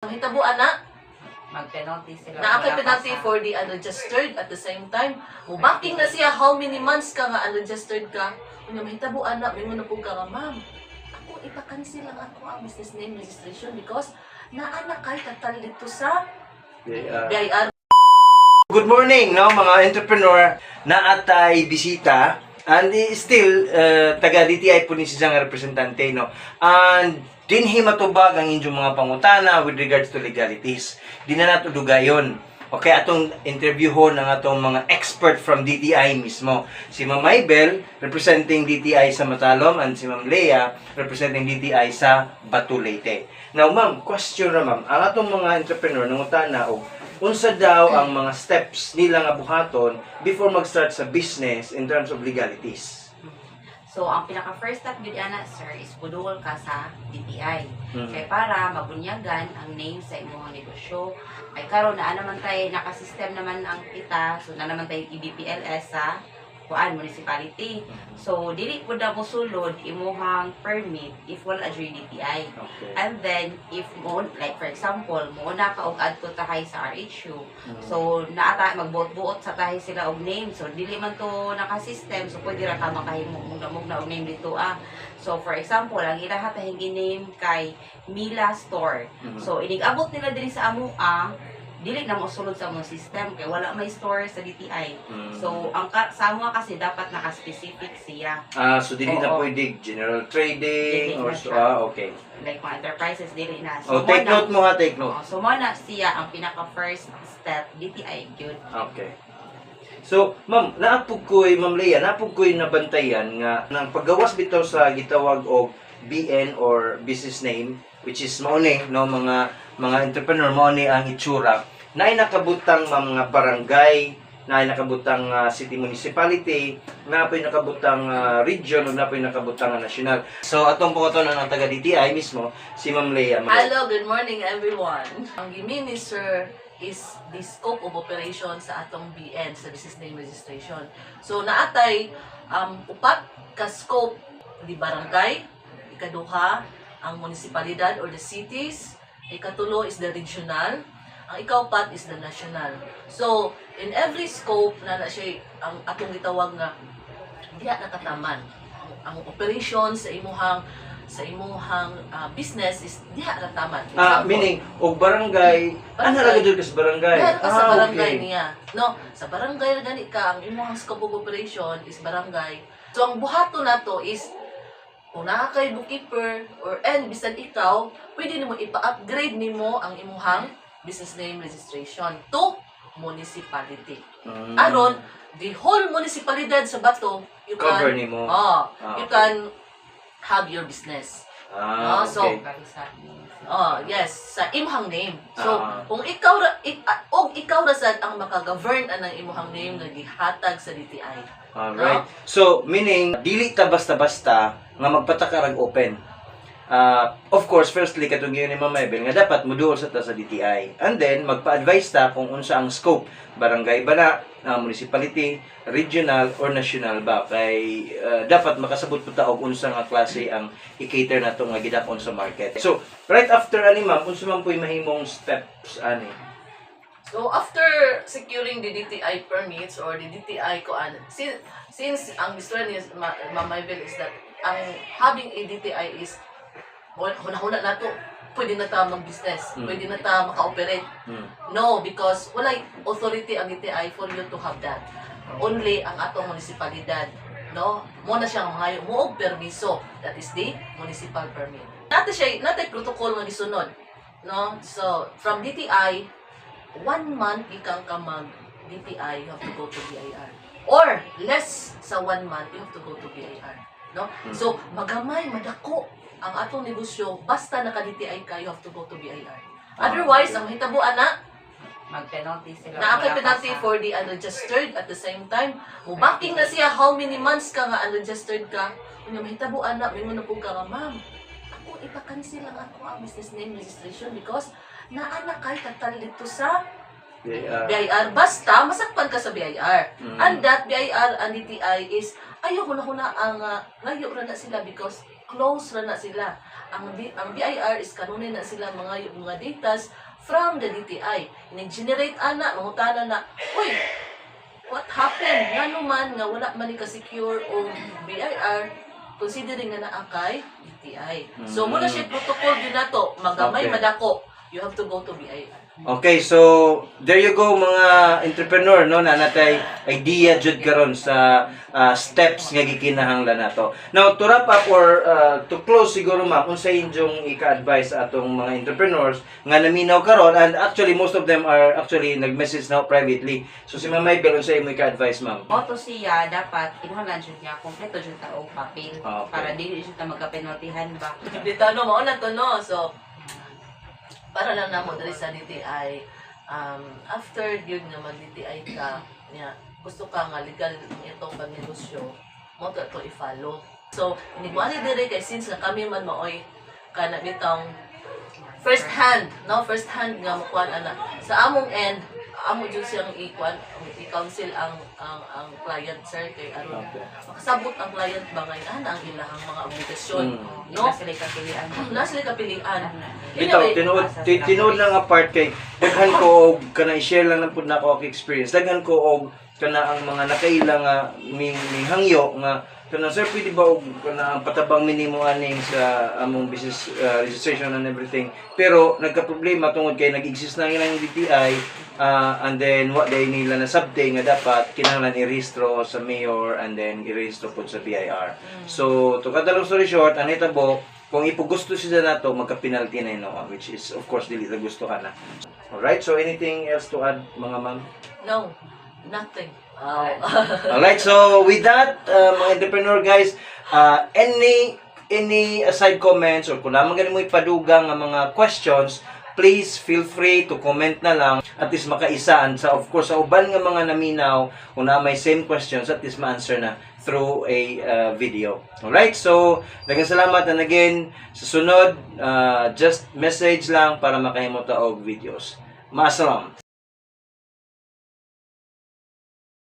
mahitabo ana Mag-penalty sila. na penalty for the unregistered at the same time. Mubaking na siya how many months ka nga unregistered ka. Kung mahitabo ana, mingon na po ka nga, ma'am. Ako ipa-cancel lang ako ang business name registration because naana kay tatal dito sa BIR. Good morning, no, mga entrepreneur na atay bisita and still taga DTI po ni siyang representante, no. And dinhi matubag ang inyong mga pangutana with regards to legalities. Di na nato dugayon. Okay, atong interview ho ng atong mga expert from DTI mismo. Si Ma'am Maybel, representing DTI sa Matalom, and si Ma'am Lea, representing DTI sa Batu Leyte. Now, ma'am, question na ma'am. Ang atong mga entrepreneur nangutana og unsa daw ang mga steps nila nga buhaton before mag-start sa business in terms of legalities? So, ang pinaka-first step yun ana, sir, is budol ka sa DTI. Kaya para mabunyagan ang name sa imong negosyo. Ay karon na naman tayo, nakasystem naman ang kita, so na naman tayo EBPLS sa municipality. So, dili po na mo sulod imuhang permit if wala adyo DTI. Okay. And then, if mo, like for example, mo na ka og adto tahay sa RHU. So, naata magbuot-buot sa tahay sila og name. So, dili man to naka-system. So, pwede ra ka makahimo na og name dito So, for example, ang ilaha tahing name kay Mila Store. So, inig-abot nila diri sa dili na mo sulod sa among system kay wala may store sa DTI. So, ang sa amo kasi dapat naka-specific siya. So dili na pwede general trading Dili or na so, siya. okay. Like mga enterprises, dili na. Oh, take note mo ha, take note. So, mo na siya ang pinaka-first step, DTI good. Okay. So, ma'am, naapog ko'y, ma'am Lea, naapog ko'y nabantayan nga ng paggawas bitaw sa gitawag og BN or business name, which is mauni, no, mga entrepreneur, mauni ang itsura, na nakabutang mga barangay, na nakabutang city municipality, na po'y nakabutang region, o na po'y nakabutang national. So, atong pungaton ng taga DTI mismo, si Ma'am Lea. Hello, good morning everyone. Ang gimini sir is the scope of operation sa atong BN, sa business name registration. So naatay upat ka scope di barangay, ikaduha ang munisipalidad or the cities, ikatulo is the regional, ang ikaupat is the national. So in every scope na siya ang atong gitawag nga diha nakataman ang operation sa imuhang business is diha rataman. Meaning, og barangay, ano lagi dito sa barangay? Diha ka sa barangay okay. niya. No, sa barangay gani ka, ang imong scope of operation is barangay. So, ang buhato na to is, kung kay bookkeeper or bisan ikaw, pwede nimo ipa-upgrade nimo ang imong business name registration to municipality. Aron, the whole municipalidad sa Bato, you Cover can, nimo. you can have your business. So, okay. yes, sa imong name. So, kung ikaw ra sad ang maka-govern anang imong name nga gihatag sa DTI. Alright. So, meaning, dili ta basta-basta nga magpatakarag open. Of course, firstly, katong yun ni Ma'am Maybel, nga dapat muduol sa ta sa DTI. And then, magpa-advise ta kung unsa ang scope. Barangay ba na, municipality, regional, or national ba? Kay, dapat makasabot po ta og unsa nga klase ang i-cater na to nga gidapon sa market. So, right after ani ma'am, unsa man po'y mahimong steps ani? So, after securing the DTI permits or the DTI since ang istorya ni Ma'am Maybel is that ang having a DTI is huna-huna na to, pwede na ta mag-business, pwede na ta maka-operate. No, because wala authority ang DTI for you to have that. Only ang atong municipalidad, no? Mo na siyang mga muog permiso, that is the municipal permit. Natay protocol nga gisunod, no? So, from DTI, 1 month ikang ka mag-DTI, you have to go to BIR. Or, less sa 1 month, you have to go to BIR. No? So, magamay, madako ang atong negosyo, basta naka-DTI ka, you have to go to BIR. Otherwise, ang hitabuan na, Mag-penalty sila. penalty for the unregistered at the same time. Mubaking na siya how many months ka nga unregistered ka. Kung mahitabuan na, mingon na po ka nga, ma'am, ako ipa-cancel lang ako ang business name registration because naana kay tatal dito sa BIR. Basta, masakpan ka sa BIR. And that BIR and DTI is, ayaw huna-huna ang layo na sila because close na sila. ang BIR is kanunin na sila mga datas from the DTI. Nag-generate ana, mangutana na, uy, what happened? Nga naman nga wala man ni ka-secure o BIR, considering na naakay DTI. So, muna siya protocol din na to, magamay, Okay. madako, you have to go to BIR. Okay, so there you go mga entrepreneur no na natay idea jud karon sa steps nga gikinahanglan nato. Now to wrap up or to close siguro ma'am unsa inyong ika-advise sa atong mga entrepreneurs nga naminaw karon, and actually most of them are actually nag-message now privately. So si Ma'am Maybel unsa imong ika-advise ma'am? Moto siya, dapat kinuhalan siya niya, kompleto siya ta og papel. Okay. Para dili siya ta magkapenaltihan ba. Dito no, mauna to no. So, para lang na mo dali sa DTI, after yun nga mag-DTI ka, niya, gusto ka nga legal itong pagnegosyo, mo to i-follow. So, inigwali dire kay since nga kami man maoy ka na bitong first hand nga mukuan ana. Sa among end, amo jud siyang i-counsel ang client sir kay aron Okay. makasabot ang client ba nga ana ang ilahang mga obligasyon. No? No? Sila kapilian. Na sila kapilian. Bitaw, tinuod lang nga part kay daghan ko og kana i-share lang lang pud nako ako experience. Daghan ko og kana ang mga nakaila nga ming hangyo nga kana sir pwede ba og kana ang patabang minimo aning sa among business registration and everything. Pero nagka-problema tungod kay nag-exist na ilang DTI and then what day nila na subday nga dapat kinahanglan i-rehistro sa mayor and then i-rehistro pud sa BIR. So to cut the long story short, ang hitabo kung ipugusto siya nato magka-penalty na no, which is of course dili na gusto ka na. Alright, so anything else to add mga ma'am? No, nothing. Alright, so with that, mga entrepreneur guys, any side comments or kung naman galing mo ipadugang nga mga questions, please feel free to comment na lang at least makaisaan sa of course sa uban nga mga naminaw kung na may same questions at least ma-answer na through a video. Alright, so daghang salamat and again sa sunod just message lang para makahimo ta og videos. Maasalam.